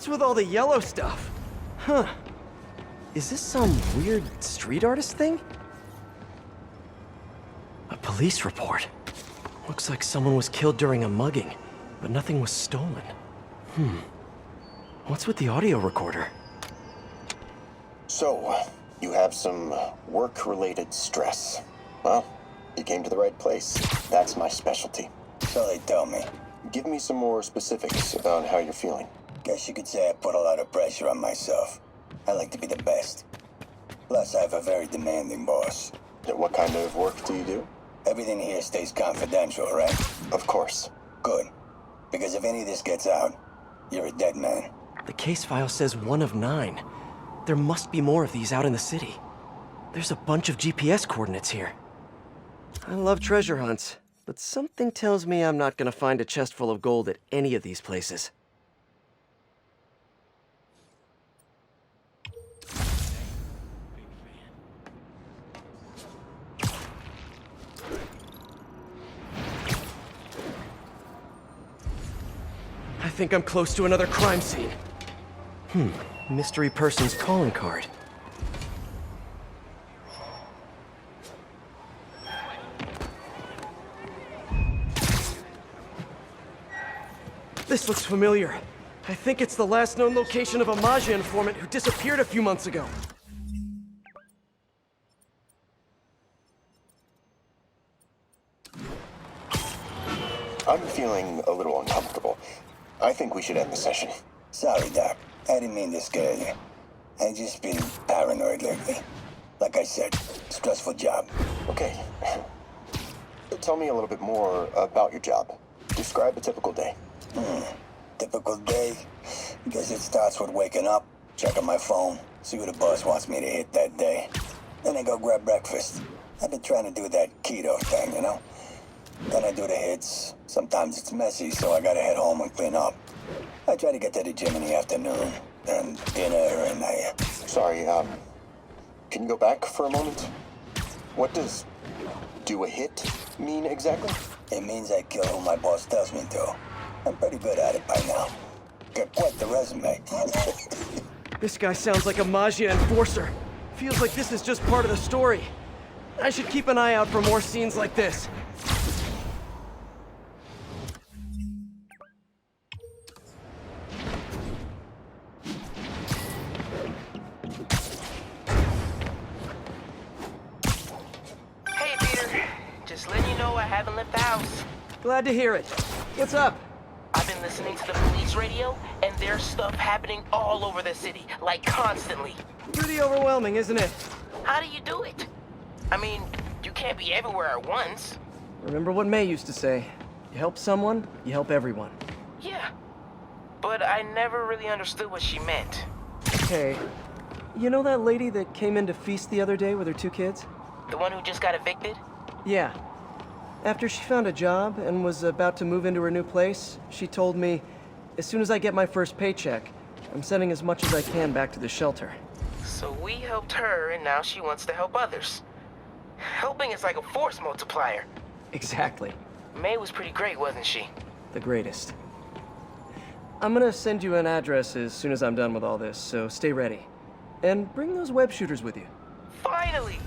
What's with all the yellow stuff? Huh. Is this some weird street artist thing? A police report. Looks like someone was killed during a mugging, but nothing was stolen. What's with the audio recorder? So, you have some work-related stress. Well, you came to the right place. That's my specialty. So they tell me. Give me some more specifics about how you're feeling. Guess you could say I put a lot of pressure on myself. I like to be the best. Plus, I have a very demanding boss. What kind of work do you do? Everything here stays confidential, right? Of course. Good. Because if any of this gets out, you're a dead man. The case file says 1 of 9. There must be more of these out in the city. There's a bunch of GPS coordinates here. I love treasure hunts, but something tells me I'm not gonna find a chest full of gold at any of these places. I think I'm close to another crime scene. Mystery person's calling card. This looks familiar. I think it's the last known location of a Maggia informant who disappeared a few months ago. I'm feeling a little uncomfortable. I think we should end the session. Sorry, Doc. I didn't mean to scare you. I've just been paranoid lately. Like I said, stressful job. Okay. Tell me a little bit more about your job. Describe a typical day. Typical day? Guess it starts with waking up, checking my phone, see what the boss wants me to hit that day. Then I go grab breakfast. I've been trying to do that keto thing, you know? Then I do the hits. Sometimes it's messy, so I gotta head home and clean up. I try to get to the gym in the afternoon, and dinner, and Sorry, can you go back for a moment? What does do a hit mean exactly? It means I kill who my boss tells me to. I'm pretty good at it by now. Got quite the resume. This guy sounds like a Maggia enforcer. Feels like this is just part of the story. I should keep an eye out for more scenes like this. Hey, Peter. Just letting you know I haven't left the house. Glad to hear it. What's up? I've been listening to the police radio, and there's stuff happening all over the city, like constantly. Pretty overwhelming, isn't it? How do you do it? I mean, you can't be everywhere at once. Remember what May used to say. You help someone, you help everyone. Yeah, but I never really understood what she meant. Hey, you know that lady that came in to feast the other day with her 2 kids? The one who just got evicted? Yeah. After she found a job and was about to move into her new place, she told me, as soon as I get my first paycheck, I'm sending as much as I can back to the shelter. So we helped her, and now she wants to help others. Helping is like a force multiplier. Exactly. May was pretty great, wasn't she? The greatest. I'm gonna send you an address as soon as I'm done with all this, so stay ready. And bring those web shooters with you. Finally!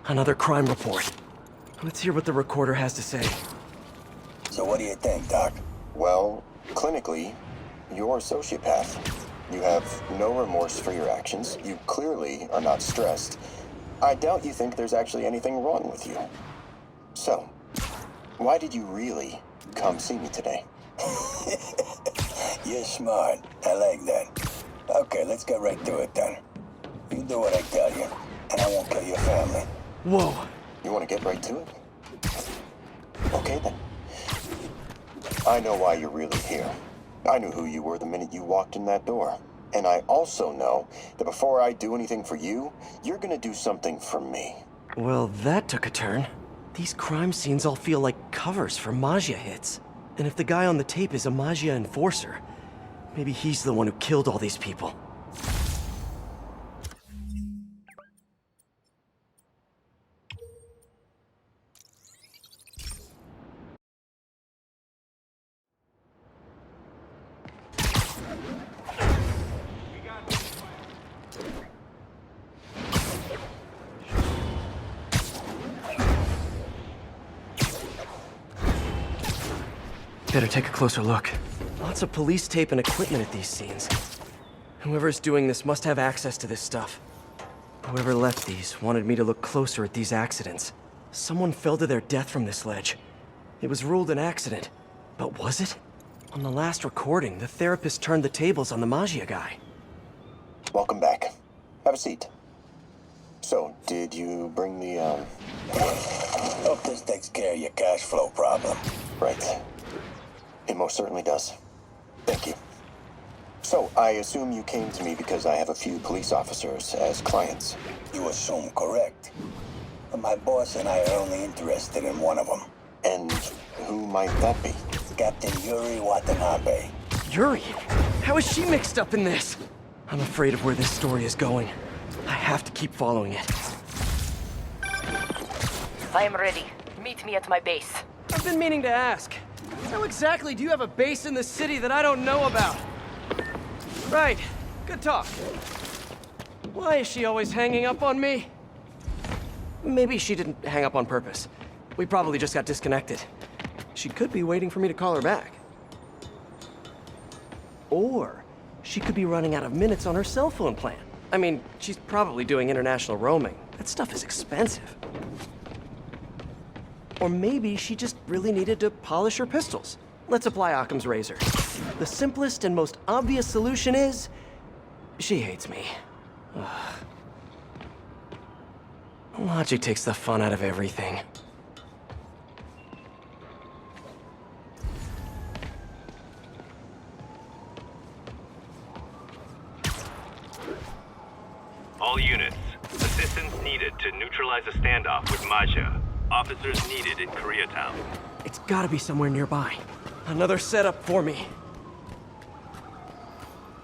Another crime report. Let's hear what the recorder has to say. So what do you think, Doc? Well, clinically, you're a sociopath. You have no remorse for your actions. You clearly are not stressed. I doubt you think there's actually anything wrong with you. So, why did you really come see me today? You're smart. I like that. Okay, let's get right to it then. You do what I tell you, and I won't kill your family. Whoa. You want to get right to it? Okay then. I know why you're really here. I knew who you were the minute you walked in that door. And I also know that before I do anything for you, you're gonna do something for me. Well, that took a turn. These crime scenes all feel like covers for Maggia hits. And if the guy on the tape is a Maggia enforcer, maybe he's the one who killed all these people. Better take a closer look. Lots of police tape and equipment at these scenes. Whoever's doing this must have access to this stuff. Whoever left these wanted me to look closer at these accidents. Someone fell to their death from this ledge. It was ruled an accident. But was it? On the last recording, the therapist turned the tables on the Maggia guy. Welcome back. Have a seat. So, did you bring the, Hope this takes care of your cash flow problem. Right. It most certainly does. Thank you. So, I assume you came to me because I have a few police officers as clients. You assume correct. But my boss and I are only interested in one of them. And who might that be? Captain Yuri Watanabe. Yuri? How is she mixed up in this? I'm afraid of where this story is going. I have to keep following it. I am ready. Meet me at my base. I've been meaning to ask. How exactly do you have a base in the city that I don't know about? Right. Good talk. Why is she always hanging up on me? Maybe she didn't hang up on purpose. We probably just got disconnected. She could be waiting for me to call her back. Or she could be running out of minutes on her cell phone plan. I mean, she's probably doing international roaming. That stuff is expensive. Or maybe she just really needed to polish her pistols. Let's apply Occam's razor. The simplest and most obvious solution is... she hates me. Ugh. Logic takes the fun out of everything. All units, assistance needed to neutralize a standoff with Maggia. Officers needed in Koreatown. It's gotta be somewhere nearby. Another setup for me.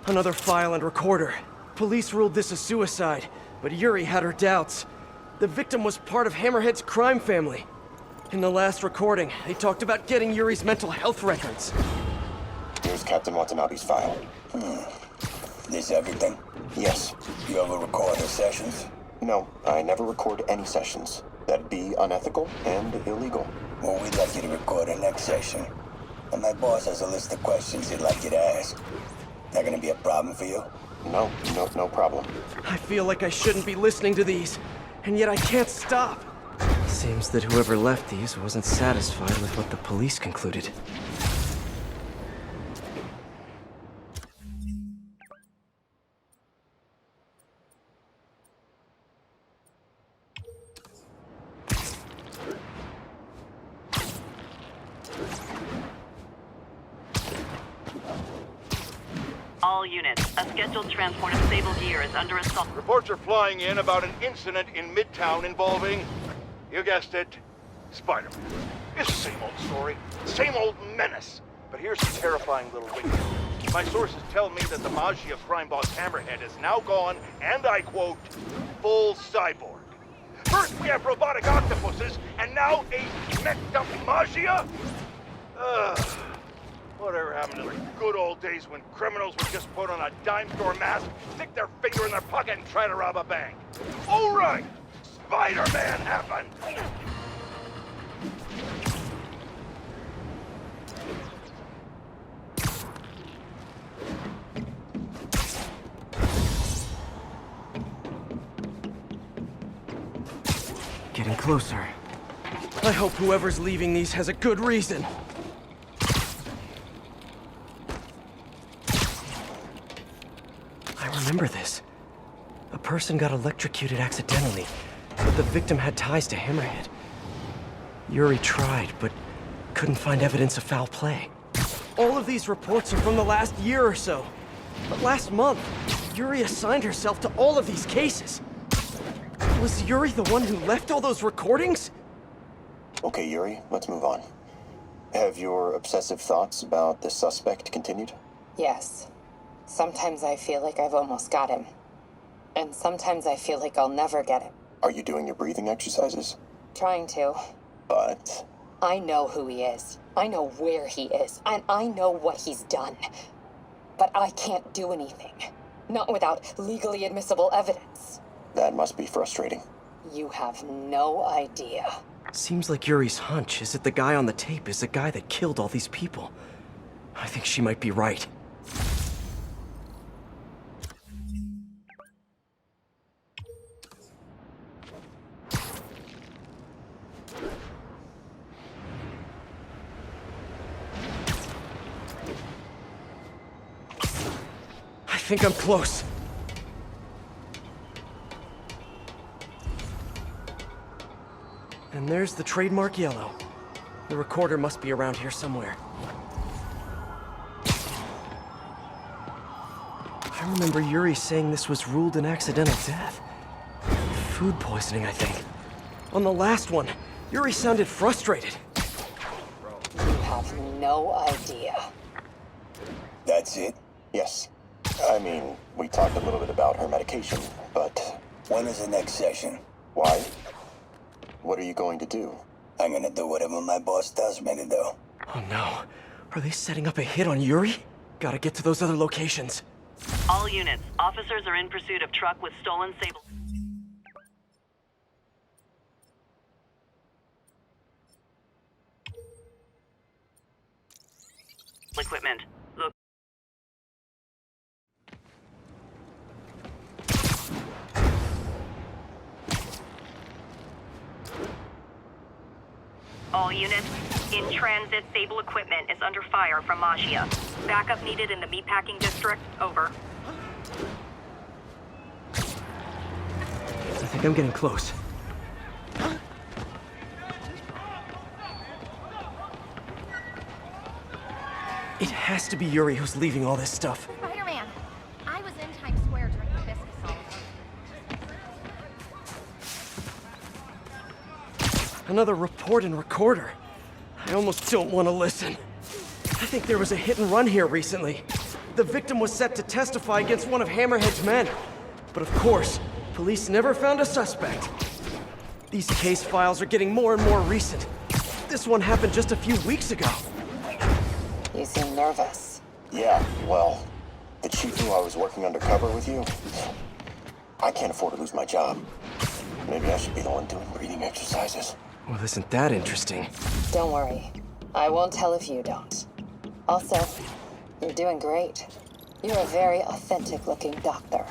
Another file and recorder. Police ruled this a suicide, but Yuri had her doubts. The victim was part of Hammerhead's crime family. In the last recording, they talked about getting Yuri's mental health records. Here's Captain Watanabe's file. This everything? Yes. You ever record her sessions? No, I never record any sessions. That'd be unethical and illegal. Well, we'd like you to record her next session. And my boss has a list of questions he'd like you to ask. That gonna be a problem for you? No problem. I feel like I shouldn't be listening to these, and yet I can't stop. Seems that whoever left these wasn't satisfied with what the police concluded. All units, a scheduled transport of Sable gear is under assault. Reports are flying in about an incident in Midtown involving, you guessed it, Spider-Man. It's the same old story, same old menace. But here's the terrifying little window. My sources tell me that the Maggia crime boss Hammerhead is now gone, and I quote, full cyborg. First we have robotic octopuses, and now a messed-up Maggia? Whatever happened to the good old days when criminals would just put on a dime store mask, stick their finger in their pocket, and try to rob a bank? All right, Spider-Man happened. Getting closer. I hope whoever's leaving these has a good reason. I remember this. A person got electrocuted accidentally, but the victim had ties to Hammerhead. Yuri tried, but couldn't find evidence of foul play. All of these reports are from the last year or so. But last month, Yuri assigned herself to all of these cases. Was Yuri the one who left all those recordings? Okay, Yuri, let's move on. Have your obsessive thoughts about the suspect continued? Yes. Sometimes I feel like I've almost got him. And sometimes I feel like I'll never get him. Are you doing your breathing exercises? Trying to. But... I know who he is. I know where he is. And I know what he's done. But I can't do anything. Not without legally admissible evidence. that must be frustrating. You have no idea. Seems like Yuri's hunch is that the guy on the tape is the guy that killed all these people. I think she might be right. I think I'm close. And there's the trademark yellow. The recorder must be around here somewhere. I remember Yuri saying this was ruled an accidental death. Food poisoning, I think. On the last one, Yuri sounded frustrated. You have no idea. That's it? Yes. I mean, we talked a little bit about her medication, but... When is the next session? Why? What are you going to do? I'm gonna do whatever my boss tells me to do. Oh no. Are they setting up a hit on Yuri? Gotta get to those other locations. All units, officers are in pursuit of truck with stolen Sable. Equipment. Look. All units, in transit, Sable equipment is under fire from Maggia. Backup needed in the meatpacking district. Over. I think I'm getting close. It has to be Yuri who's leaving all this stuff. Spider-Man! I was in Times Square during the Bisque assault. Another report and recorder. I almost don't want to listen. I think there was a hit and run here recently. The victim was set to testify against one of Hammerhead's men. But of course, police never found a suspect. These case files are getting more and more recent. This one happened just a few weeks ago. You seem nervous. Yeah, well, the chief knew I was working undercover with you. I can't afford to lose my job. Maybe I should be the one doing breathing exercises. Well, isn't that interesting? Don't worry. I won't tell if you don't. Also, you're doing great. You're a very authentic-looking doctor.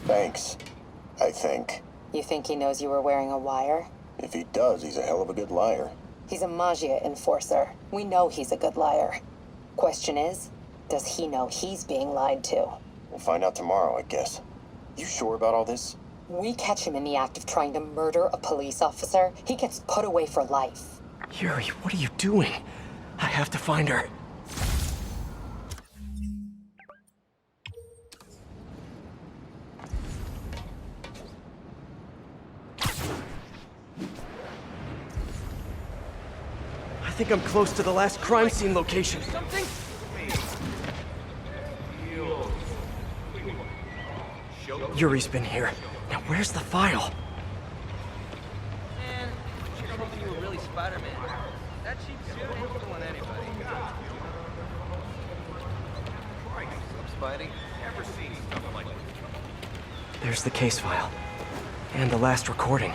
Thanks, I think. You think he knows you were wearing a wire? If he does, he's a hell of a good liar. He's a Maggia enforcer. We know he's a good liar. Question is, does he know he's being lied to? We'll find out tomorrow, I guess. You sure about all this? We catch him in the act of trying to murder a police officer, he gets put away for life. Yuri, what are you doing? I have to find her. I think I'm close to the last crime scene location. Something? Yuri's been here. Now where's the file? Man, you told me you were really Spider-Man. That cheap suit ain't fooling anybody. Christ, Spidey. Never seen stuff like this. There's the case file. And the last recording.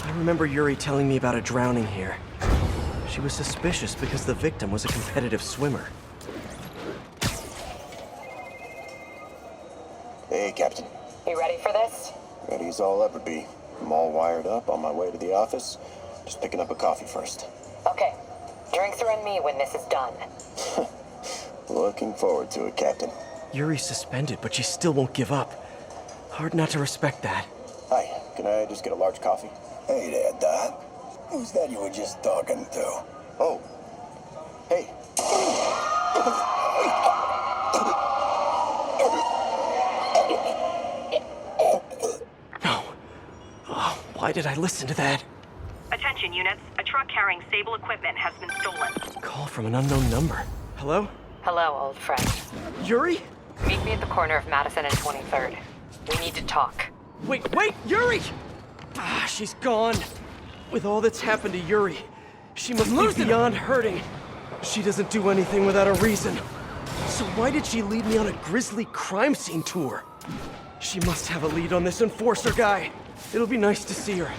I remember Yuri telling me about a drowning here. She was suspicious because the victim was a competitive swimmer. Hey, Captain. You ready for this? Ready as I'll ever be. I'm all wired up on my way to the office. Just picking up a coffee first. Okay. Drinks are on me when this is done. Looking forward to it, Captain. Yuri's suspended, but she still won't give up. Hard not to respect that. Hi, can I just get a large coffee? Hey there, Doc. Who's that you were just talking to? Oh. Hey. No. Oh, why did I listen to that? Attention units, a truck carrying Sable equipment has been stolen. Call from an unknown number. Hello? Hello, old friend. Yuri? Meet me at the corner of Madison and 23rd. We need to talk. Wait, Yuri! Ah, she's gone. With all that's happened to Yuri, she must be beyond hurting. She doesn't do anything without a reason. So why did she lead me on a grisly crime scene tour? She must have a lead on this enforcer guy. It'll be nice to see her.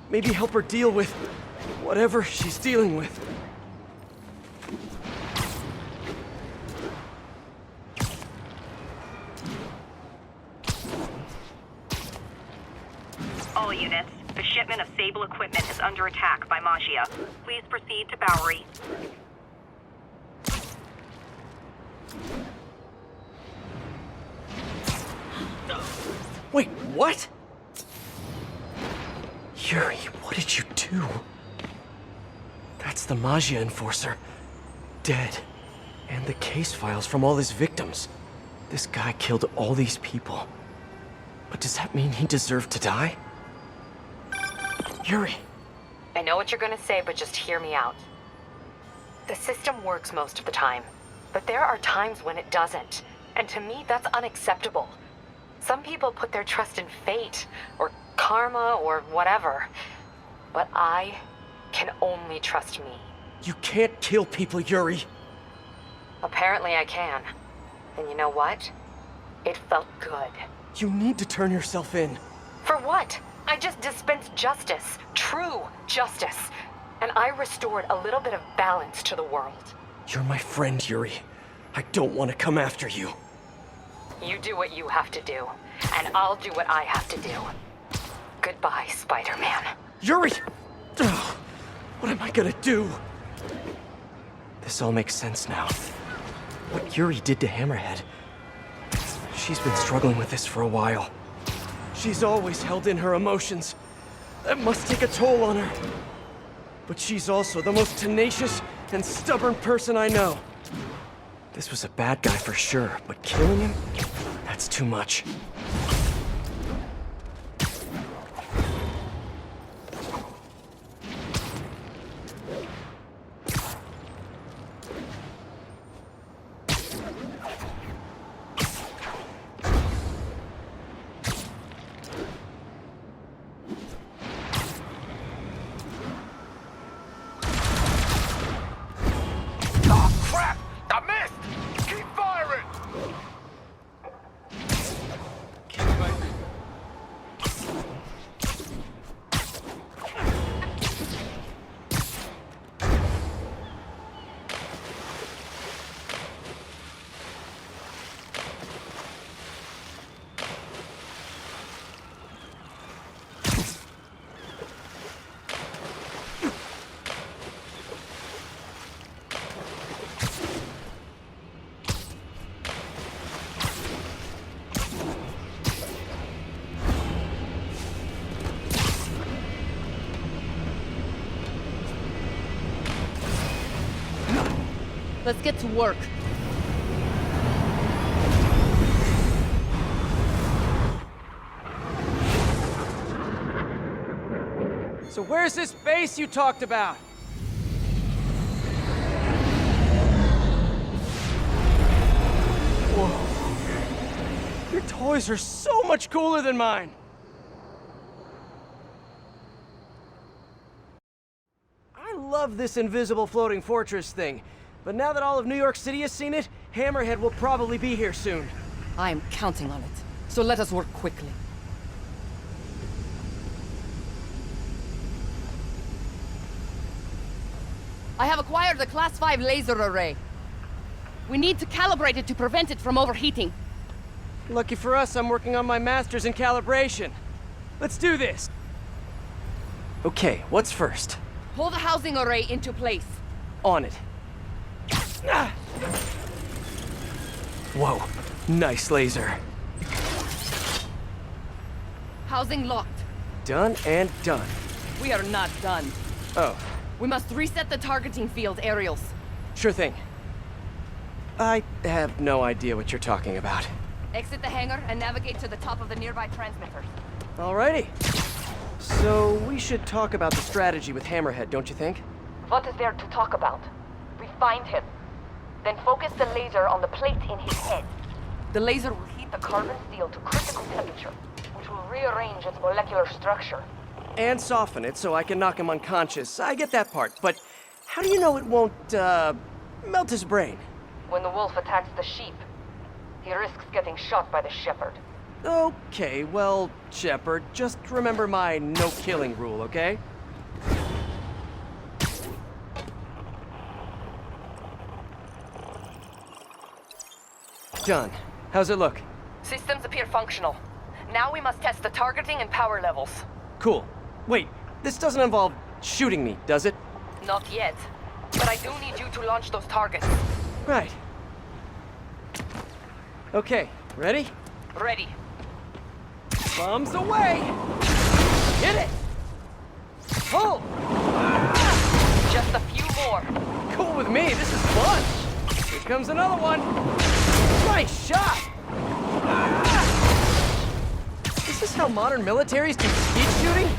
Maybe help her deal with whatever she's dealing with. All units, the shipment of Sable equipment is under attack by Magia. Please proceed to Bowery. Wait, what? Yuri, what did you do? That's the Magia enforcer. Dead. And the case files from all his victims. This guy killed all these people. But does that mean he deserved to die? Yuri. I know what you're gonna say, but just hear me out. The system works most of the time, but there are times when it doesn't. And to me, that's unacceptable. Some people put their trust in fate, or karma, or whatever. But I can only trust me. You can't kill people, Yuri. Apparently I can. And you know what? It felt good. You need to turn yourself in. For what? I just dispensed justice. True justice. And I restored a little bit of balance to the world. You're my friend, Yuri. I don't want to come after you. You do what you have to do, and I'll do what I have to do. Goodbye, Spider-Man. Yuri! Ugh, what am I gonna do? This all makes sense now. What Yuri did to Hammerhead. She's been struggling with this for a while. She's always held in her emotions. That must take a toll on her. But she's also the most tenacious and stubborn person I know. This was a bad guy for sure, but killing him? That's too much. Let's get to work. So where's this base you talked about? Whoa. Your toys are so much cooler than mine. I love this invisible floating fortress thing. But now that all of New York City has seen it, Hammerhead will probably be here soon. I am counting on it. So let us work quickly. I have acquired a Class 5 laser array. We need to calibrate it to prevent it from overheating. Lucky for us, I'm working on my master's in calibration. Let's do this. Okay, what's first? Pull the housing array into place. On it. Ah! Whoa, nice laser. Housing locked. Done and done. We are not done. Oh, We must reset the targeting field aerials. sure thing. I have no idea what you're talking about. Exit the hangar and navigate to the top of the nearby transmitters. Alrighty. So we should talk about the strategy with Hammerhead, don't you think? What is there to talk about? We find him. Then focus the laser on the plate in his head. The laser will heat the carbon steel to critical temperature, which will rearrange its molecular structure. And soften it so I can knock him unconscious. I get that part, but how do you know it won't, melt his brain? When the wolf attacks the sheep, he risks getting shot by the shepherd. Okay, well, Shepard, just remember my no-killing rule, okay? Done. How's it look? Systems appear functional. Now we must test the targeting and power levels. Cool. Wait, this doesn't involve shooting me, does it? Not yet. But I do need you to launch those targets. Right. Okay, ready? Ready. Bombs away! Hit it! Pull! Just a few more. Cool with me, this is fun! Here comes another one! Nice shot! Is this how modern militaries do skeet shooting?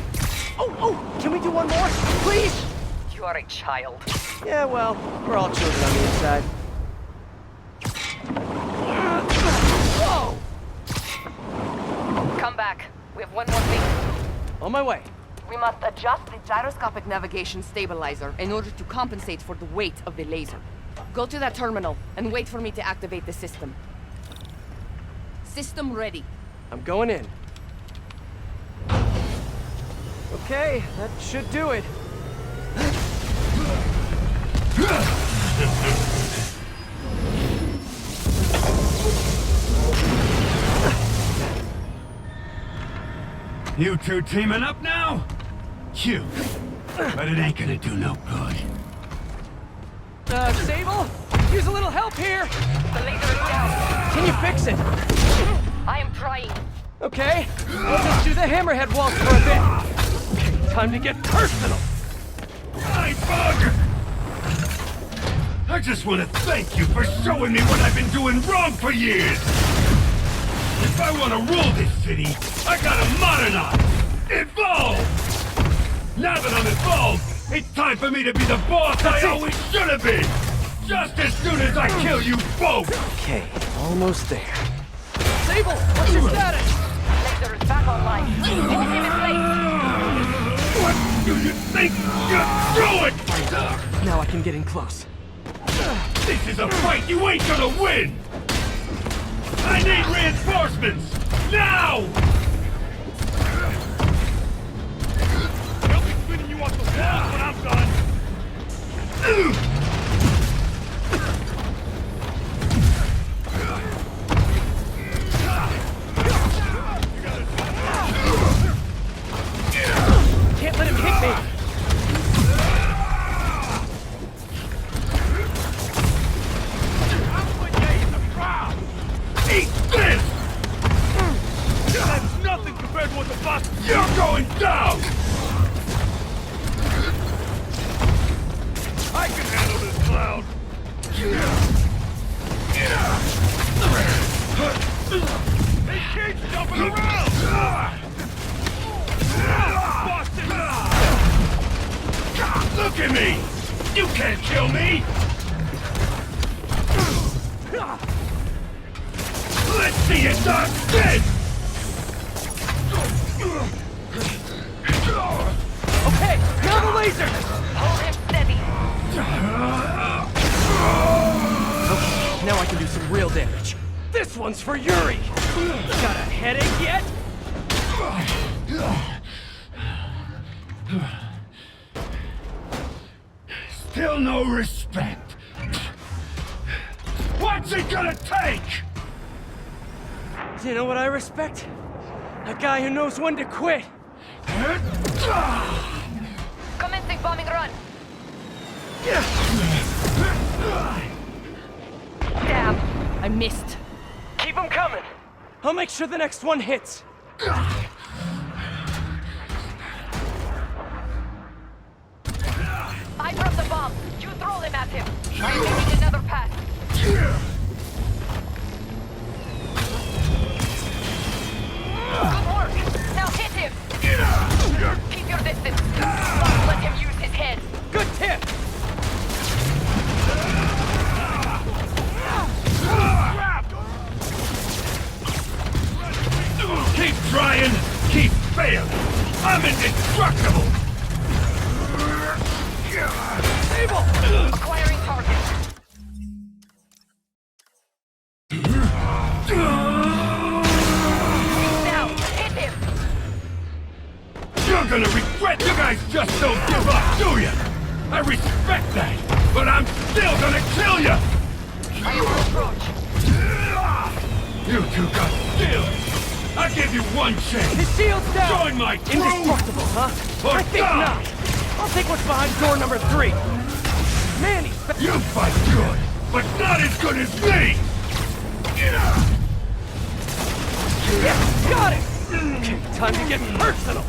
Oh, can we do one more? Please? You are a child. Yeah, well, we're all children on the inside. Whoa! Come back. We have one more thing. On my way. We must adjust the Gyroscopic navigation stabilizer in order to compensate for the weight of the laser. Go to that terminal and wait for me to activate the system. System ready. I'm going in. Okay, that should do it. You two teaming up now? Cute. But it ain't gonna do no good. Sable? Use a little help here! The laser is down. Can you fix it? I am trying. Okay, we'll just do the Hammerhead waltz for a bit. Time to get personal! Hey, bug! I just want to thank you for showing me what I've been doing wrong for years! If I want to rule this city, I gotta modernize! Evolve! Now that I'm involved, it's time for me to be the boss I always should have been! Just as soon as I kill you both! Okay, almost there. Sable, what's your status? Laser is back online. Hold him in place. What do you think you're doing? Now I can get in close. This is a fight you ain't gonna win! I need reinforcements! Now! They'll be spinning you off the walls when I'm done! Can't let him hit me! Eat this! That's nothing compared to what the boss... You're going down! I can handle this clown! He keeps jumping around! Boston! Look at me! You can't kill me! Let's see you start this! Okay, now the laser! Hold him steady. Okay, now I can do some real damage. This one's for Yuri! Got a headache yet? Still no respect. What's it gonna take? You know what I respect? A guy who knows when to quit. Commencing bombing run. Damn, I missed. Keep him coming. I'll make sure the next one hits. That's him. I'm making another pass. Good work. Now hit him. Keep your distance. Don't let him use his head. Good tip! Keep trying, keep failing. I'm indestructible. Sable! Acquiring target. Now, hit him. You're gonna regret you guys just don't give up, do ya? I respect that, but I'm still gonna kill ya! I will approach. You two got skills! I'll give you one chance! His shield's down! Join my crew! Indestructible, huh? Or I think die! not! I'll take what's behind door number 3! Man, he's You fight good, but not as good as me! Yeah, got it! Okay, time to get personal!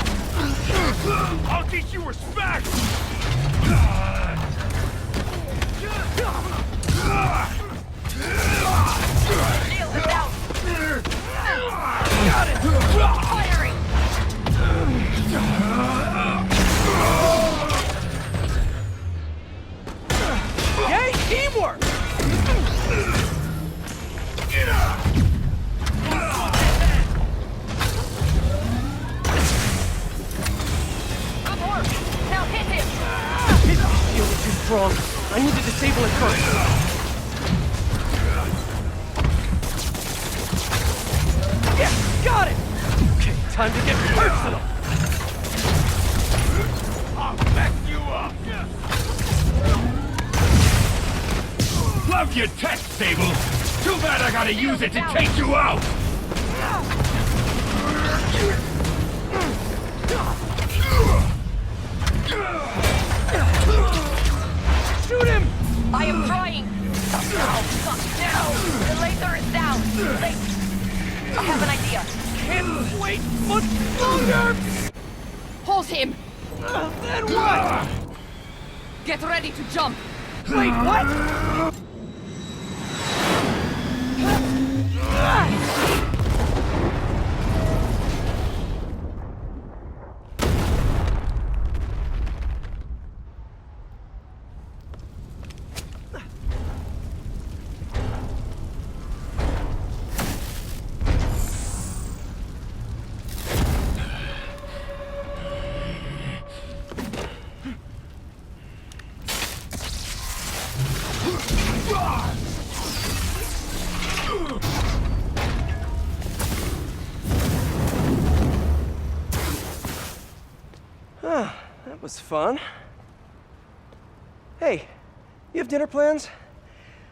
I'll teach you respect! Shield is down. Got it! Firing. Yay, teamwork! Good work. Now hit him. His shield is too strong. I need to disable it first. Yeah, got it! Okay, time to get personal! I'll back you up! Love your tech, Sable! Too bad I gotta use it to take you out! Shoot him! I am trying. Now, now. The laser is down. I have an idea. Can't wait much longer! Hold him! Then what? Get ready to jump! Wait, what? That was fun. Hey, you have dinner plans?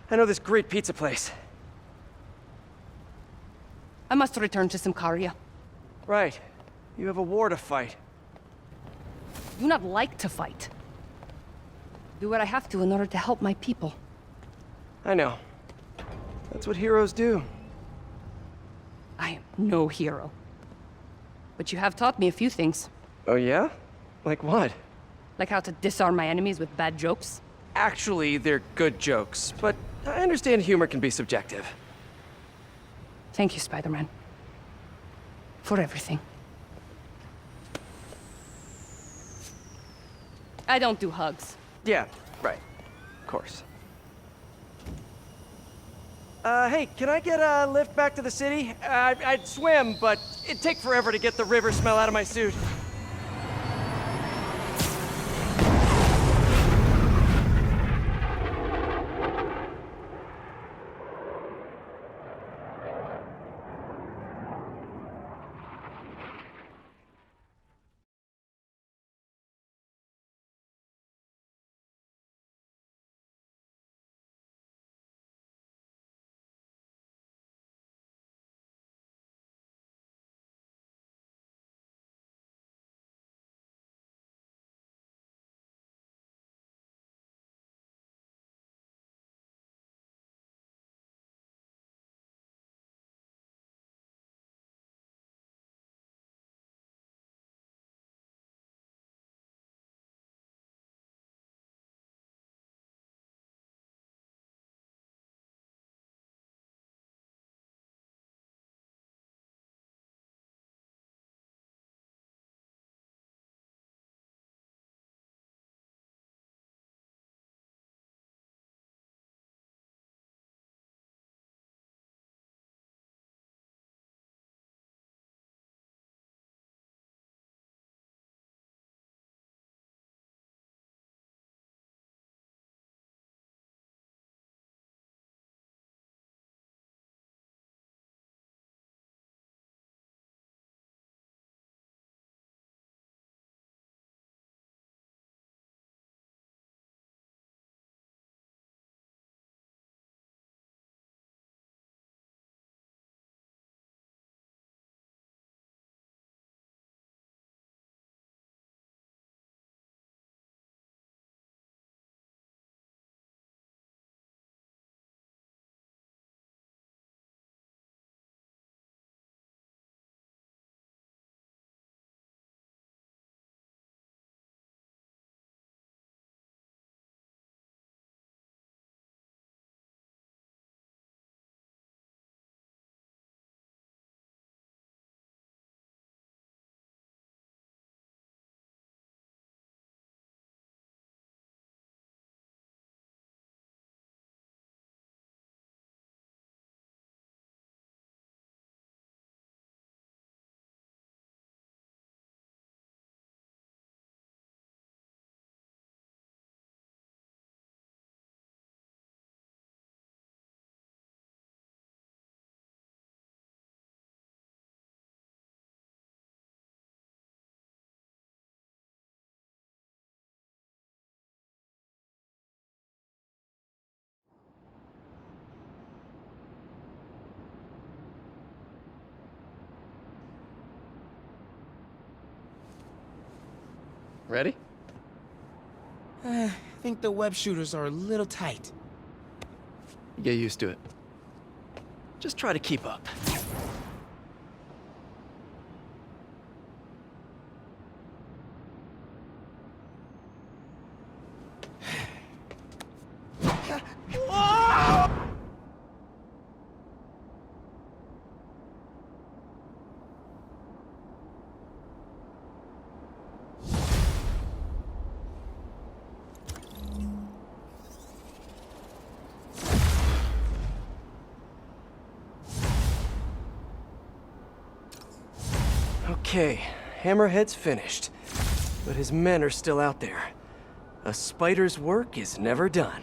I know this great pizza place. I must return to Simcaria. Right. You have a war to fight. I do not like to fight. Do what I have to in order to help my people. I know. That's what heroes do. I am no hero. But you have taught me a few things. Oh yeah? Like what? Like how to disarm my enemies with bad jokes. Actually, they're good jokes, but I understand humor can be subjective. Thank you, Spider-Man. For everything. I don't do hugs. Yeah, right. Of course. Hey, can I get a lift back to the city? I'd swim, but it'd take forever to get the river smell out of my suit. Ready? I think the web shooters are a little tight. Get used to it. Just try to keep up. Okay, Hammerhead's finished, but his men are still out there. A spider's work is never done.